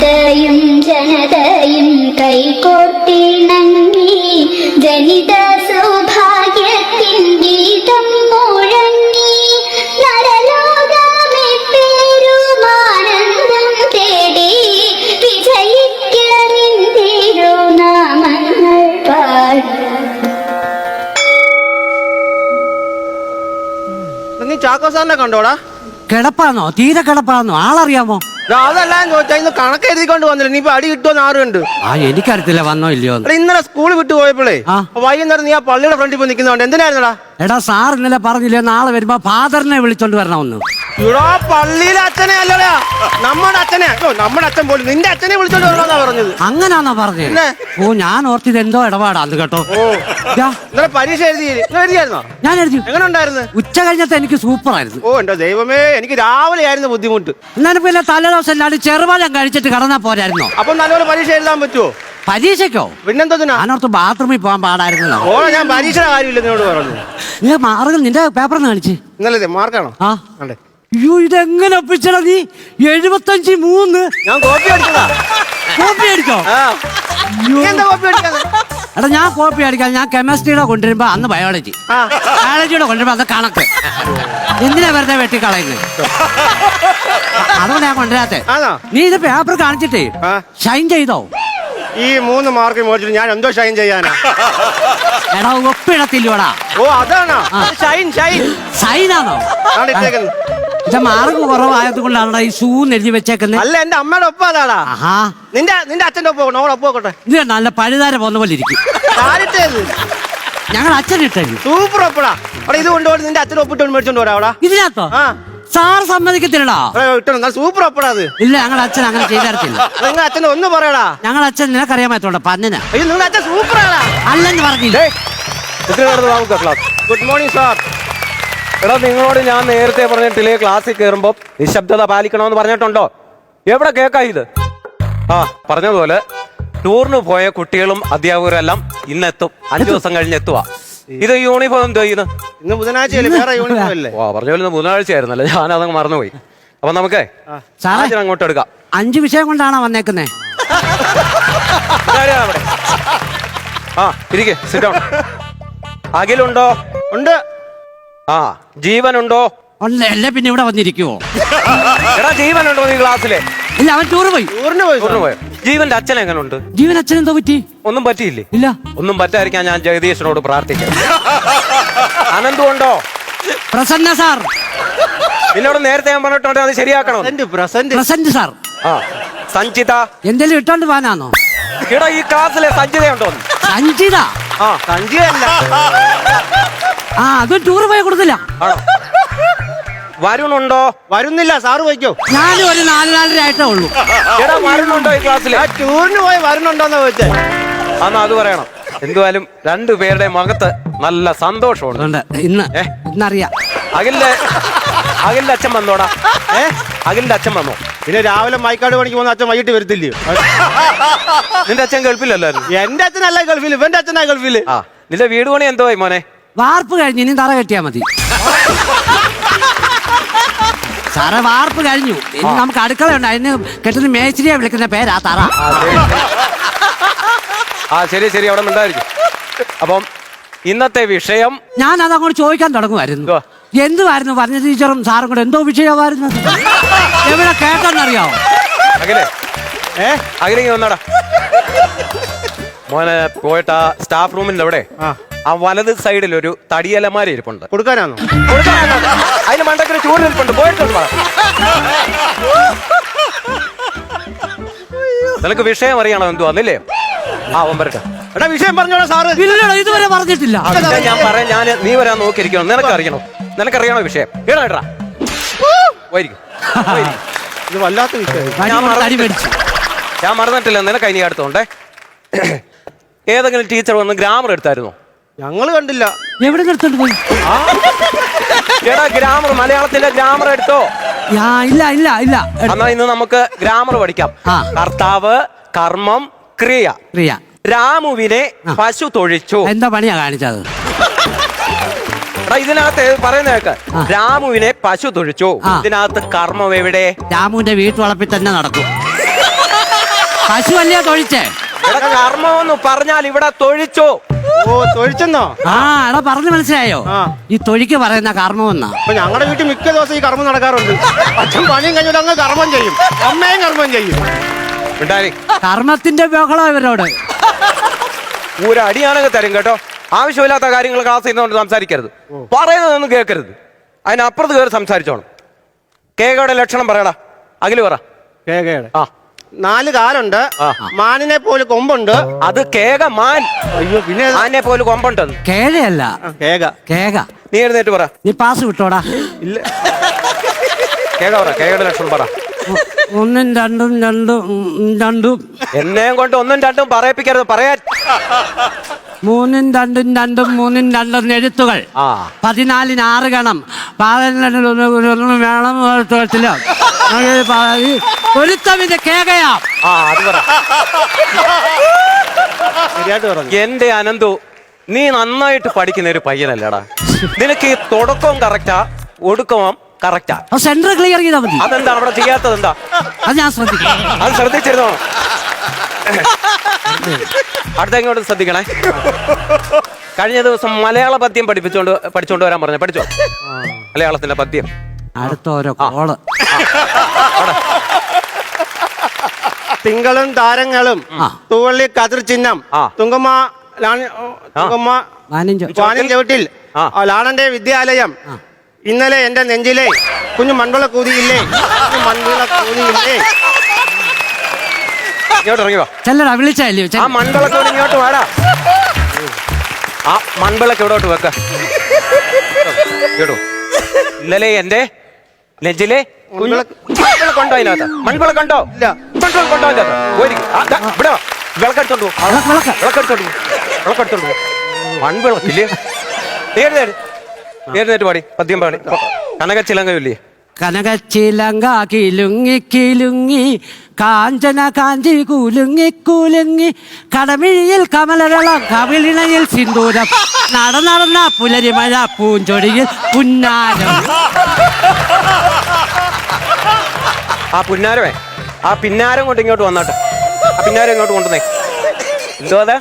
ജനതയും ജനതയും കൈകോർത്തിണങ്ങി ജനിത സൗഭാഗ്യത്തിൻ ഗീതം മുഴങ്ങി നരലോകമേ പേരുമാനന്ദം തേടി വിജയിക്കനിന്തിരുനാമങ്ങൾ പാടി. നീ ചാക്കോ സാറിനെ കണ്ടോടാ? കിടപ്പാന്നോ? തീരെ കിടപ്പാന്നോ? ആളറിയാമോ? അതെല്ലാം ചോദിച്ചാ ഇന്ന് കണക്ക് എഴുതിക്കൊണ്ട് വന്നില്ല. നീ ഇപ്പൊ അടി കിട്ടുമെന്ന് ആറുണ്ട്. എനിക്കറിയത്തില്ല വന്നോ ഇല്ലയോ. ഇന്നലെ സ്കൂൾ വിട്ടു പോയപ്പോഴേ വൈകുന്നേരം നീ ആ പള്ളിയുടെ ഫ്രണ്ടിൽ പോയി നിൽക്കുന്നോണ്ട് എന്തിനായിരുന്നടാ? എടാ സാർ ഇന്നലെ പറഞ്ഞില്ലേ നാളെ വരുമ്പോ ഫാദറിനെ വിളിച്ചോണ്ട് വരണമെന്ന്. ഇവിടെ പള്ളിയിലെ അച്ഛനെ അല്ലടാ, നമ്മുടെ അച്ഛനെ. നമ്മുടെ അച്ഛൻ പോലും നിന്റെ അച്ഛനെ വിളിച്ചോണ്ട് വരണമെന്നാ പറഞ്ഞത്. അങ്ങനാന്നാ പറഞ്ഞത്? ഓ ഞാൻ ഓർത്തിത് എന്തോ ഇടപാടാന്ന് കേട്ടോ. ഇന്നലെ പരീക്ഷ എഴുതിയായിരുന്നോ? ഞാൻ എഴുതി. എങ്ങനെ ഉണ്ടായിരുന്നു? ഉച്ച കഴിഞ്ഞത്തെ എനിക്ക് സൂപ്പർ ആയിരുന്നു. ഓ എന്റെ ദൈവമേ, എനിക്ക് രാവിലെ ആയിരുന്നു ബുദ്ധിമുട്ട്. എന്നാലും പിന്നെ തലേദിവസം എല്ലാവരും ചെറുപാലം കഴിച്ചിട്ട് കടന്നാ പോരായിരുന്നോ? അപ്പൊ നല്ലപോലെ പരീക്ഷ എഴുതാൻ പറ്റുമോ? പരീക്ഷയ്ക്കോ? പിന്നെന്തോ ഞാനോർത്ത് ബാത്റൂമിൽ പോകാൻ പാടായിരുന്നല്ലോ. ഓ ഞാൻ പരീക്ഷയുടെ കാര്യമില്ല നിന്നോട് പറഞ്ഞു. നീ മാർഗം നിന്റെ പേപ്പറിന്ന് കാണിച്ച്. ഇന്നലെ മാർക്കാണോ? ആ അയ്യോ ഇതെങ്ങനെ ഒപ്പിച്ചടാ നീ? 75-3. ഞാൻ കോപ്പി അടിച്ചതാ. കോപ്പി അടിച്ചോ? എടാ ഞാൻ കോപ്പി അടിക്കാൻ ഞാൻ കെമിസ്ട്രിയുടെ കൊണ്ടുവരുമ്പോ അന്ന് ബയോളജിയുടെ കൊണ്ടുവരുമ്പോ അന്ന് കണക്ക്. എന്തിനാ വെറുതെ വെട്ടിക്കളയുന്നത്? അതുകൊണ്ട് ഞാൻ കൊണ്ടുവരാത്തെ. നീ ഇത് പേപ്പർ കാണിച്ചിട്ടേ ഷൈൻ ചെയ്തോ? ഈ 3 മാർക്ക് മേടിച്ചിട്ട് ഞാൻ എന്തോ ഷൈൻ ചെയ്യാനാ? എടാ ഒപ്പിടത്തില്ലോടാ. ഓ അതാണോ ഷൈൻ? ഷൈനാണോ മാർക്ക് കുറവായത് കൊണ്ടാണ് ഈ ഷൂ എഴുതി വെച്ചേക്കുന്നത്. അല്ല എന്റെ അമ്മയുടെ ഒപ്പം അതാടാ. നിന്റെ അച്ഛന്റെ ഒപ്പം ഒപ്പോട്ടെ. ഇത് നല്ല പഴുതാര പോന്ന പോലെ ഇരിക്കും. ഞങ്ങൾ അച്ഛൻ ഇട്ടു സൂപ്പർ ഒപ്പടാ. അവിടെ ഇത് കൊണ്ടുപോയി നിന്റെ അച്ഛൻ ഒപ്പിട്ട് മേടിച്ചോണ്ട് പോരാ അവിടെ. ഇതിനകത്തോ? സാർ സമ്മതിക്കത്തില്ലടാ. സൂപ്പർ ഒപ്പടാ അത്. ഇല്ല ഞങ്ങളുടെ അച്ഛൻ അങ്ങനെ ചെയ്തരത്തില്ല. നിങ്ങൾ അച്ഛനെ ഒന്ന് പറയടാ. ഞങ്ങളുടെ അച്ഛൻ നിനക്കറിയാമത്തോണ്ട പന്നിനാ. അയ്യോ നിങ്ങളുടെ അച്ഛൻ സൂപ്പറാടാ. അല്ലെന്ന് പറഞ്ഞില്ലേ? Good morning sir. എടാ നിങ്ങളോട് ഞാൻ നേരത്തെ പറഞ്ഞിട്ടില്ലേ ക്ലാസ്സിൽ കയറുമ്പോ നിശബ്ദത പാലിക്കണമെന്ന് പറഞ്ഞിട്ടുണ്ടോ? എവിടെ കേക്കാ ഇത്? പറഞ്ഞതുപോലെ ടൂറിന് പോയ കുട്ടികളും അധ്യാപകരെല്ലാം ഇന്നെത്തും. 5 ദിവസം കഴിഞ്ഞ് എത്തുവാ. ഇത് യൂണിഫോം എന്തോ ചെയ്യുന്നു? ഇന്ന് ബുധനാഴ്ചയല്ലേ? വേറെ യൂണിഫോം അല്ലേ? പറഞ്ഞ പോലെ ബുധനാഴ്ച ആയിരുന്നല്ലേ, ഞാനതങ്ങ് മറന്നുപോയി. അപ്പൊ നമുക്കേ അങ്ങോട്ട് എടുക്കാം. 5 വിഷയം കൊണ്ടാണോ വന്നേക്കുന്നേ? ഇരിക്കെ സിറ്റ് ഡൗൺ. അഖിലുണ്ടോ? ഉണ്ട്. ജീവനുണ്ടോ? അല്ലേ പിന്നെ ഇവിടെ വന്നിരിക്കുവോ? എടാ ജീവനുണ്ടോ നീ ക്ലാസ്സിലെ? ഇല്ല അവൻ ടൂറ് പോയി. ജീവന്റെ അച്ഛൻ എങ്ങനെയുണ്ട്? ജീവൻ അച്ഛൻ എന്തോ പറ്റി? ഒന്നും പറ്റിയില്ലേ? ഇല്ല ഒന്നും പറ്റാതിരിക്കാൻ ഞാൻ ജഗദീശനോട് പ്രാർത്ഥിക്കാം. അനന്തു ഉണ്ടോ? പ്രസന്ന സാർ. നിന്നോട് നേരത്തെ ഞാൻ പറഞ്ഞിട്ടുണ്ട് അത് ശരിയാക്കണം. Present sir. സഞ്ചിത എന്തെങ്കിലും ഇട്ടോണ്ട് പോകാനാണോ? ഇവിടെ ഈ ക്ലാസ്സിലെ സഞ്ചിതയുണ്ടോ? സഞ്ചിത? സഞ്ചിതല്ല. അതും ടൂറ് പോയി കൊടുത്തില്ല. വരുണുണ്ടോ? വരുന്നില്ല. സാറ് പോയിക്കോ. ഞാനും ഒരു 4-4.5 ആയിട്ടേ ഉള്ളൂ. എടാ വരുണുണ്ടോ ഈ ക്ലാസ്സിൽ? ടൂറിന് പോയി വരുന്നുണ്ടോന്ന് ചോദിച്ചേ. അത് പറയണം. എന്തുവായാലും 2 പേരുടെ മുഖത്ത് നല്ല സന്തോഷമുണ്ട് ഇന്നറിയാം. അഖിലിന്റെ അച്ഛൻ വന്നോടാ? അഖിലിന്റെ അച്ഛൻ വന്നോ? പിന്നെ രാവിലെ മൈക്കാട് പണിക്ക് പോകുന്ന അച്ഛൻ വൈകിട്ട് വരത്തില്ലയോ? നിന്റെ അച്ഛൻ ഗൾഫിലല്ലായിരുന്നു? എന്റെ അച്ഛനല്ല ഗൾഫിൽ, ഇവന്റെ അച്ഛനാ ഗൾഫിൽ. നിന്റെ വീട് പണി എന്തോ മോനെ? വാർപ്പ് കഴിഞ്ഞ് ഇനി തറ കെട്ടിയാ മതി സാറേ. വാർപ്പ് കഴിഞ്ഞു. ഇനി നമുക്ക് അടുക്കളയുണ്ട്. അതിന് കെട്ടുന്ന മേച്ചിരിയെ വിളിക്കുന്ന പേരാ തറ. ശരി അവിടെ ഉണ്ടായിരിക്കും. അപ്പം ഇന്നത്തെ വിഷയം ഞാൻ അതങ്ങോട്ട് ചോദിക്കാൻ തുടങ്ങുമായിരുന്നു. എന്തുവായിരുന്നു പറഞ്ഞ ടീച്ചറും സാറും കൂടെ എന്തോ വിഷയമായിരുന്നു? എവിടെ കേട്ടെന്നറിയാവോ? അഖിലേക്ക് വന്നടാ മോനെ. പോയിട്ട് സ്റ്റാഫ് റൂമിന്റെ അവിടെ വലത് സൈഡിൽ ഒരു തടിയലമാര ഇരിപ്പുണ്ട്. കൊടുക്കാനാണോ? അതിന് മണ്ടക്കൊരു ചൂടിരിപ്പുണ്ട്. പോയിട്ടുണ്ട്. നിനക്ക് വിഷയം അറിയണോ എന്തുവാന്നില്ലേ? അവൻ വരട്ടെ. എടാ വിഷയം പറഞ്ഞോളാം സാറ്. ഇതുവരെ പറഞ്ഞിട്ടില്ല. ഞാൻ പറയാം. നീ വരാൻ നോക്കിയിരിക്കണം. നിനക്കറിയണോ? നിനക്കറിയണോ വിഷയം? ഏടാ പോയിരിക്കും. ഇത് വല്ലാത്ത വിഷയം. ഞാൻ മറന്നിട്ടില്ല. നിനക്ക് ഇനി അടുത്തോണ്ടേ. ഏതെങ്കിലും ടീച്ചർ വന്ന് ഗ്രാമർ എടുത്തായിരുന്നോ? ഞങ്ങള് കണ്ടില്ല. എവിടെ എടുത്തോണ്ട് പോയി? എടാ ഗ്രാമർ, മലയാളത്തിന്റെ ഗ്രാമർ എടുത്തോ? ഇല്ല. എന്നാ ഇന്ന് നമുക്ക് ഗ്രാമർ പഠിക്കാം. കർത്താവ്, കർമ്മം, ക്രിയ. രാമുവിനെ പശു തൊഴിച്ചു. എന്താ പണിയാ കാണിച്ചത്? ഇതിനകത്ത് പറയുന്ന കേക്ക്. രാമുവിനെ പശു തൊഴിച്ചു. ഇതിനകത്ത് കർമ്മം എവിടെ? രാമുവിന്റെ വീട്ടുവളപ്പിൽ തന്നെ നടക്കും. പശു അല്ലയോ തൊഴിച്ചേ? എടാ കർമ്മം എന്ന് പറഞ്ഞാൽ ഇവിടെ തൊഴിച്ചോ. ഓ തൊഴിച്ചെന്നോ? ആ എടാ പറഞ്ഞു മനസ്സിലായോ? ആ. ഈ തൊഴിക്ക് പറയുന്ന കർമ്മമെന്നാ. അപ്പൊ ഞങ്ങളുടെ വീട്ടിൽ മിക്ക ദിവസം ഈ കർമ്മം നടക്കാറുണ്ട്. അച്ഛൻ പണിയും കഴിഞ്ഞാൽ അങ്ങ് കർമ്മം ചെയ്യും, അമ്മയും കർമ്മം ചെയ്യും. ഉണ്ടായി കർമ്മത്തിന്റെ ബഹളം ഇവരോട്. ഒരു അടിയാണെങ്കിൽ തരും കേട്ടോ. ആവശ്യമില്ലാത്ത കാര്യങ്ങൾ ക്ലാസ് ചെയ്യുന്നതുകൊണ്ട് സംസാരിക്കരുത്, പറയുന്നതൊന്നും കേൾക്കരുത്. അതിനപ്പുറത്ത് കയറി സംസാരിച്ചോണം. കേകയുടെ ലക്ഷണം പറയടാ. അഖില് പറ. കേകയുടെ ആ 4 കാലുണ്ട്, മാനിനെ പോലെ കൊമ്പുണ്ട്. അത് കേക മാൻ. അയ്യോ പിന്നെ മാനിനെ പോലെ കൊമ്പുണ്ട്. കേഴയല്ല, കേക. കേക. നീ എഴുന്നേറ്റ് പറ. നീ പാസ് വിട്ടോടാ. ഇല്ല കേക പറ. കേകയുടെ ലക്ഷണം പറ. 1 2 2 2 എന്നെയും കൊണ്ട് 1 2 പറയിപ്പിക്കരുത്. പറയാൻ 3 2 2 3 2 എഴുത്തുകൾ. 14 6 ഗണം. 11 വേണം. ഒരുത്തവിന്റെ കേകയാ. അത് പറ. ശരിയായിട്ട് പറഞ്ഞു. എന്റെ അനന്തു, നീ നന്നായിട്ട് പഠിക്കുന്ന ഒരു പയ്യനല്ലേടാ. നിനക്ക് ഈ തുടക്കവും കറക്റ്റാ, ഒടുക്കവും കറക്റ്റാ. സെന്റർ ക്ലിയർ ചെയ്താൽ മതി. അതെന്താ അവിടെ ചെയ്യാത്തത്? എന്താ അത് ഞാൻ ശ്രദ്ധിക്കാം. അത് ശ്രദ്ധിച്ചിരുന്നോ? അടുത്ത ഇങ്ങോട്ട് ശ്രദ്ധിക്കണേ. കഴിഞ്ഞ ദിവസം മലയാള പദ്യം പഠിച്ചോണ്ട് വരാൻ പറഞ്ഞു. പഠിച്ചോ മലയാളത്തിന്റെ പദ്യം? അടുത്ത ഓരോ കോള്. തിങ്കളും താരങ്ങളും തൂവള്ളി കതിർ ചിഹ്നം തുങ്കമ്മ വാനിൻ ചവിട്ടിൽ ലാണന്റെ വിദ്യാലയം. ഇന്നലെ എന്റെ നെഞ്ചിലെ കുഞ്ഞു മൺവിള കൂതിയില്ലേ, മൺവിള കൂതിയില്ലേ. ഇങ്ങോട്ട് ഇറങ്ങി വാ. ചെല്ലടാ വിളിച്ചല്ലേ. ആ മൺവിളക്കോട് ഇങ്ങോട്ട് വാടാ. ആ മൺവിളക്ക് എവിടോട്ട് വെക്ക. കേട്ടോ, ഇന്നലെ എന്റെ നെഞ്ചിലെ മൺവിളക്കുണ്ടോ അതിനകത്ത്? മൺവിളക്കുണ്ടോ? ഇല്ല. മൺവിളക്കുണ്ടോ അതിനകത്ത്? ഇവിടെ വിളക്കെടുത്തോണ്ടു. വിളക്കെടുത്തോണ്ടു. മൺവിളക്കില്ലേ? നേരിട്ട് പാടി പദ്യം പാടി. കനകച്ചിലങ്കയില്ലേ? കനകച്ചിലങ്ക കിലുങ്ങി കിലുങ്ങി കാഞ്ചന കാഞ്ചി കുലുങ്ങി കുലുങ്ങി കടമിഴിയിൽ കമലവെള്ളം കവിളിണയിൽ സിന്ദൂരം നടന്ന പുലരിമഴ പൂഞ്ചൊടിയിൽ പുന്നാരം. ആ പുന്നാരമേ, ആ പിന്നാരം കൊണ്ട് ഇങ്ങോട്ട് വന്നാട്ടെ. ആ പിന്നാരം ഇങ്ങോട്ട് കൊണ്ടുവന്നേ. എന്തോ അത്?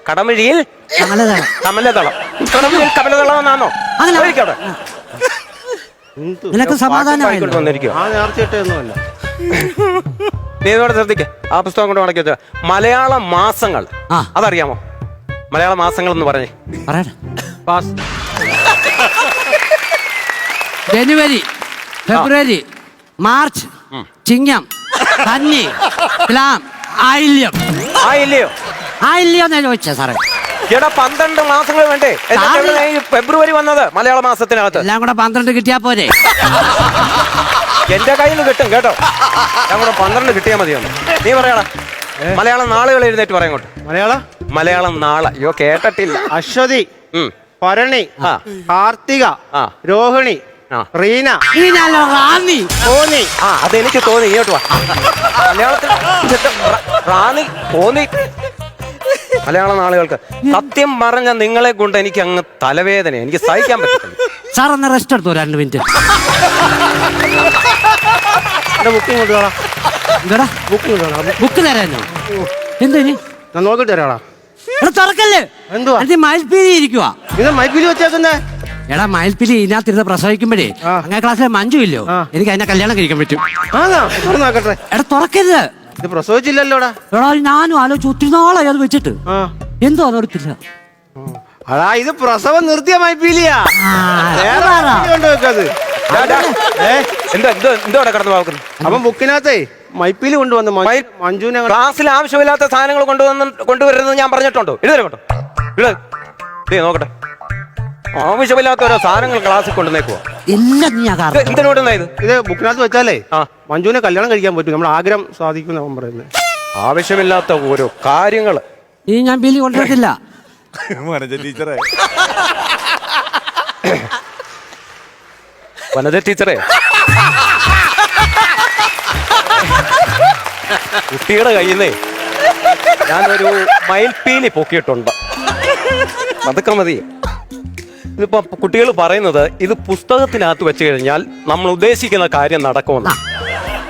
കടമിഴിയിൽ കമലതളം. കമലതളം. കടമിഴിയിൽ കമലതളം എന്നാണോ? അവിടെ നിനക്ക് സമാധാനമായി വന്നിരിക്കും. ആ നേർച്ചയിട്ടൊന്നുമല്ല. നീ ഇതോടെ ശ്രദ്ധിക്ക. ആ പുസ്തകം കൊണ്ട് മടക്കി വെച്ച മലയാള മാസങ്ങൾ അതറിയാമോ? മലയാള മാസങ്ങൾ എന്ന് പറഞ്ഞേ. ജനുവരി, ഫെബ്രുവരി, മാർച്ച്, ചിങ്ങം, കന്നി, തുലാം, ആയില്യം. ആയില്ലയോ? ആയില്യം എന്നാ ചോദിച്ചാ സാറേ. ചേട്ടാ 12 മാസങ്ങൾ വേണ്ടേ? ഫെബ്രുവരി വന്നത് മലയാള മാസത്തിനകത്ത്. എല്ലാം കൂടെ 12 കിട്ടിയാ പോരെ? എന്റെ കയ്യിൽ നിന്ന് കിട്ടും കേട്ടോ. ഞാൻ കൂടെ 12 കിട്ടിയാൽ മതിയൊന്ന്. നീ പറയടാ. മലയാളം നാളുകൾ എഴുന്നേറ്റ് പറയങ്ങോട്ട്. മലയാളം നാളെ. അയ്യോ കേട്ടിട്ടില്ല. അശ്വതി, ഭരണി, കാർത്തിക, രോഹിണി, റീന, റാന്നി. കോന്നി. അതെനിക്ക് തോന്നി. ഇങ്ങോട്ട് വാ. മലയാളത്തിൽ റാന്നി, കോന്നി. മലയാള നാളുകൾക്ക് സത്യം പറഞ്ഞ നിങ്ങളെ കൊണ്ട് എനിക്ക് അങ്ങ് തലവേദന. എനിക്ക് സഹിക്കാൻ പറ്റില്ല. സാർ ഒന്ന് റെസ്റ്റ് എടുത്തോ 2 മിനിറ്റ്. ബുക്ക് തരാനോ? എന്തിന്? നോക്കിട്ട് തരാടാ. തുറക്കല്ലേ? എന്തുവാ മയിൽപ്പീലി ഇരിക്കുവാ. ഇത് മൈപ്പിലി വെച്ചേക്കുന്നേ. എടാ മയിൽപ്പീലി ഇതിനകത്തിരുന്ന് പ്രസവിക്കുമ്പോഴേ അങ്ങനെ ക്ലാസ്സിലെ മഞ്ജു ഇല്ലയോ, എനിക്ക് അതിനെ കല്യാണം കഴിക്കാൻ പറ്റും. നോക്കട്ടെ. എടാ തുറക്കരുത്. ഇത് പ്രസവിച്ചില്ലല്ലോടാ. എടാ ഞാനും ആലോചിച്ച് ഒത്തിരി നാളായി അത് വെച്ചിട്ട്. എന്തോ നിർത്തില്ല. അടാ ഇത് പ്രസവം നിർത്തിയ മൈപ്പീലിയാ. എന്തോടെ കടന്നു നോക്കുന്നു? അപ്പം ബുക്കിനകത്തേ മൈപ്പീലി കൊണ്ടുവന്നു. മഞ്ജുവിനെ ക്ലാസ്സിൽ ആവശ്യമില്ലാത്ത സാധനങ്ങൾ കൊണ്ടുവരുന്നത് ഞാൻ പറഞ്ഞിട്ടുണ്ടോ? എഴുതരങ്ങോട്ടോ. നോക്കട്ടെ. ആവശ്യമില്ലാത്ത ഓരോ സാധനങ്ങൾ ക്ലാസ്സിൽ കൊണ്ടുവന്നേക്കുവാ. എന്തിനോടുന്നാ ഇത്? ഇത് ബുക്കിനകത്ത് വെച്ചാലേ മഞ്ജുവിനെ കല്യാണം കഴിക്കാൻ പറ്റും. നമ്മുടെ ആഗ്രഹം സാധിക്കും പറയുന്നത്. ആവശ്യമില്ലാത്ത ഓരോ കാര്യങ്ങൾ ഈ ഞാൻ ബില്ല് കൊണ്ടുവരത്തില്ല. ടീച്ചറെ വനജ ടീച്ചറെ, കുട്ടിയുടെ കയ്യിൽ നിന്നേ ഞാനൊരു മയിൽപ്പീലി പൊക്കിയിട്ടുണ്ട്. അതൊക്കെ മതി. ഇതിപ്പോ കുട്ടികൾ പറയുന്നത് ഇത് പുസ്തകത്തിനകത്ത് വെച്ച് കഴിഞ്ഞാൽ നമ്മൾ ഉദ്ദേശിക്കുന്ന കാര്യം നടക്കുമെന്ന്.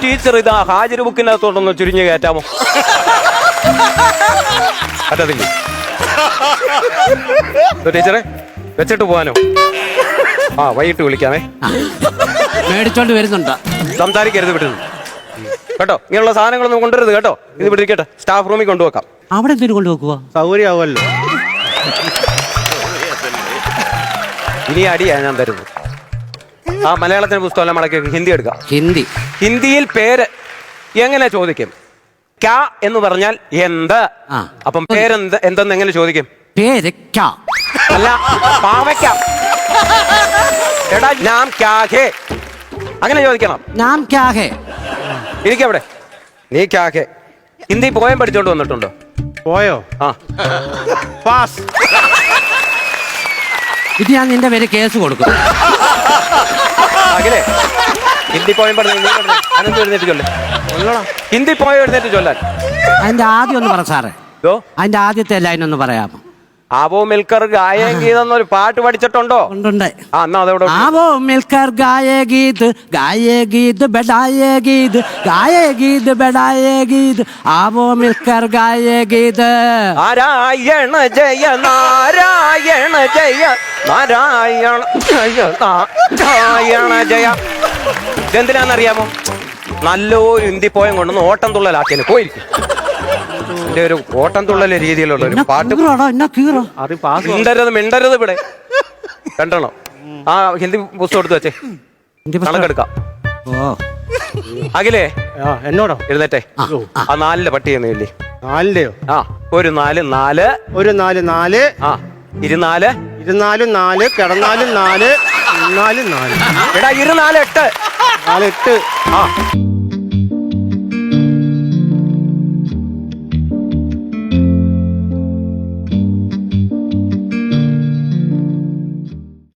ടീച്ചർ ഇതാ ഹാജർ ബുക്കിനകത്തോട്ടൊന്ന് ചുരുങ്ങി കയറ്റാമോ? പറ്റത്തില്ല. ടീച്ചറെ വെച്ചിട്ട് പോവാനോ? ആ വൈകിട്ട് വിളിക്കാമേ. മേടിച്ചോണ്ട് വരുന്നുണ്ട്. സംസാരിക്കരുത് വിട്ടുന്നു കേട്ടോ. ഇങ്ങനെയുള്ള സാധനങ്ങളൊന്നും കൊണ്ടുവരുത് കേട്ടോ. ഇത് വിട്ടിരിക്കട്ടെ, സ്റ്റാഫ് റൂമിൽ കൊണ്ടുവെക്കാം. അവിടെ എന്തിനു കൊണ്ടുവെക്കുക? സൗകര്യമാവുമല്ലോ. ഇനി അടിയാ ഞാൻ തരുന്നത്. ആ മലയാളത്തിന് പുസ്തകം മടക്കി ഹിന്ദി എടുക്കാം. ഹിന്ദിയിൽ പേര് എങ്ങനെ ചോദിക്കും? ക്യാ എന്ന് പറഞ്ഞാൽ എന്ത്. അപ്പം പേരെന്ത് എന്തെന്ന് എങ്ങനെ ചോദിക്കും? പേര് അല്ല, പാവയ്ക്ക. എടാ നാം ക്യാ ഹേ അങ്ങനെ ചോദിക്കണം. നാം ക്യാ ഹേ. ഇരിക്കവിടെ. നീ ക്യാ ഹേ ഹിന്ദി പോയം പഠിച്ചോണ്ട് വന്നിട്ടുണ്ടോ? പോയോ? ആ പാസ്. ഇത് ഞാൻ നിന്റെ പേര് കേസ് കൊടുക്കും. അഖിലേ ഹിന്ദി പോയം പറഞ്ഞു അനന്ത് എഴുന്നേറ്റ് ചൊല്ലേ. ഹിന്ദി പോയം എഴുന്നേറ്റ് ചൊല്ലാൻ. അതിന്റെ ആദ്യം ഒന്ന് പറ സാറേ. അതിന്റെ ആദ്യത്തെ ലൈൻ ഒന്ന് പറയാമോ? ആവോ മിൽക്കർ ഗായേ ഗീത് എന്നൊരു പാട്ട് പഠിച്ചിട്ടുണ്ടോ? ഉണ്ട്. ആ എന്നാ അതവിടെ. ആവോ മിൽക്കർ ഗായേ ഗീത് ബെഡായേ ഗീത് ഗായേ ഗീത് ബെഡായേ ഗീത് ആവോ മിൽക്കർ ഗായേ ഗീത്. നാരായണ ജയ നാരായണ ജയ നാരായണ ജയ നാരായണ ജയ. ഇതെന്തിനാന്നറിയാമോ? നല്ലൊരു ഹിന്ദി പോയം കൊണ്ടൊന്ന് ഓട്ടം തുള്ളലാക്കിയാണ് പോയിരിക്കും. ഒരു ഓട്ടം തുള്ളലെ രീതിയിലുള്ള ഒരു പാട്ട്. മിണ്ടരുത് ഇവിടെ. കണ്ടോ? ആ ഹിന്ദി പുസ്തകം എടുത്ത് വെച്ചേ, കണക്കെടുക്കാം. അഖിലേ എന്നോടോ? എഴുന്നേറ്റേ. ആ 4 പട്ടിയെന്ന് ഇല്ലേ? 4ന്റെയോ? ആ ഒരു 4 ഒരു 4 ആ 24 4 കിടന്നാലും 4 4 എടാ 24 8 8. ആ